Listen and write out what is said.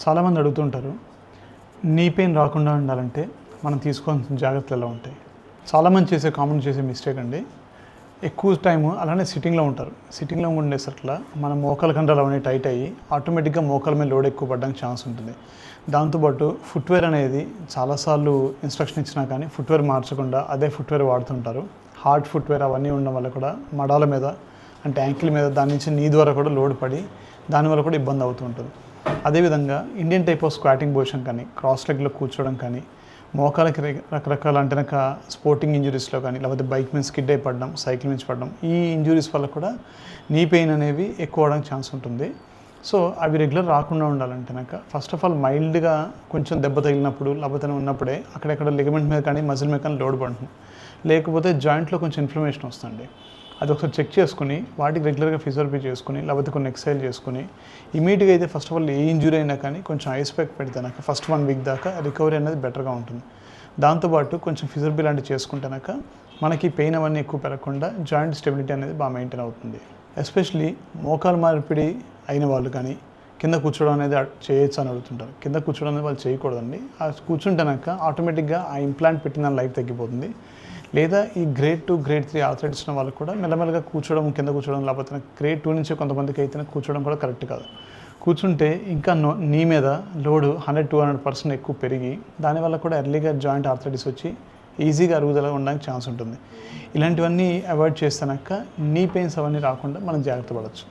చాలామంది అడుగుతుంటారు, knee pain రాకుండా ఉండాలంటే మనం తీసుకోవాల్సిన జాగ్రత్తలు ఎలా ఉంటాయి? చాలామంది కామన్ చేసే మిస్టేక్ అండి, ఎక్కువ టైము అలానే సిట్టింగ్లో ఉంటారు. సిట్టింగ్లో ఉండేసరికి మన మోకాల కండరాలు అవన్నీ టైట్ అయ్యి ఆటోమేటిక్గా మోకాల మీద లోడ్ ఎక్కువ పడడానికి ఛాన్స్ ఉంటుంది. దాంతోపాటు ఫుట్వేర్ అనేది చాలాసార్లు ఇన్స్ట్రక్షన్ ఇచ్చినా కానీ ఫుట్వేర్ మార్చకుండా అదే ఫుట్వేర్ వాడుతుంటారు. హార్డ్ ఫుట్వేర్ అవన్నీ ఉండడం వల్ల కూడా మడాల మీద అంటే యాంకిల్ మీద దాని నుంచి నీ ద్వారా కూడా లోడ్ పడి దానివల్ల కూడా ఇబ్బంది అవుతూ ఉంటుంది. అదేవిధంగా Indian type of squatting position కానీ, క్రాస్ లెగ్లో కూర్చోవడం కానీ, మోకాలకి రకరకాల అంటే స్పోర్టింగ్ ఇంజురీస్లో కానీ, లేకపోతే బైక్ మీద స్కిడ్ అయి పడడం, సైకిల్ మీద పడడం, ఈ ఇంజురీస్ వల్ల కూడా నీ పెయిన్ అనేవి ఎక్కువ అవడానికి ఛాన్స్ ఉంటుంది. సో అవి రెగ్యులర్ రాకుండా ఉండాలంటే ఫస్ట్ ఆఫ్ ఆల్ మైల్డ్గా కొంచెం దెబ్బ తగిలినప్పుడు లేకపోతే ఉన్నప్పుడే అక్కడెక్కడ లిగమెంట్ మీద కానీ మజిల్ మీద కానీ లోడ్ పడుతుంది. లేకపోతే జాయింట్లో కొంచెం ఇన్ఫ్లమేషన్ వస్తుంది. అది ఒకసారి చెక్ చేసుకుని వాటికి రెగ్యులర్గా ఫిజియోథెరపీ చేసుకుని లేకపోతే కొన్ని ఎక్సర్సైజ్ చేసుకుని ఇమీడియట్గా అయితే first of all A injury అయినా కానీ కొంచెం ఐస్ ప్యాక్ పెడితేనాక ఫస్ట్ 1 వీక్ దాకా రికవరీ అనేది బెటర్గా ఉంటుంది. దాంతోపాటు కొంచెం ఫిజియోథెరపీ లాంటివి చేసుకుంటేనాక మనకి పెయిన్ అవన్నీ ఎక్కువ పెరగకుండా జాయింట్ స్టెబిలిటీ అనేది బాగా మెయింటైన్ అవుతుంది. ఎస్పెషలీ మోకాలు మార్పిడి అయిన వాళ్ళు కానీ కింద కూర్చోవడం అనేది చేయొచ్చు అని అడుగుతుంటారు. కింద కూర్చోవడం అనేది వాళ్ళు చేయకూడదండి. ఆ కూర్చుంటేనాక ఆటోమేటిక్గా ఆ ఇంప్లాంట్ పెట్టిన లైఫ్ తగ్గిపోతుంది. లేదా ఈ గ్రేడ్ 2, గ్రేడ్ 3 ఆర్థరైటిస్ ఉన్న వాళ్ళు కూడా మెల్లమెల్లగా కూర్చోవడం, కింద కూర్చోవడం, లేకపోతే గ్రేడ్ 2 నుంచి కొంతమందికి అయితే కూర్చోవడం కూడా కరెక్ట్ కాదు. కూర్చుంటే ఇంకా నీ మీద లోడ్ 100-200% ఎక్కువ పెరిగి దానివల్ల కూడా ఎర్లీగా జాయింట్ ఆర్థరైటిస్ వచ్చి ఈజీగా అరుగుదల ఉండడానికి ఛాన్స్ ఉంటుంది. ఇలాంటివన్నీ అవాయిడ్ చేస్తాక నీ పెయిన్స్ అవన్నీ రాకుండా మనం జాగ్రత్త పడవచ్చు.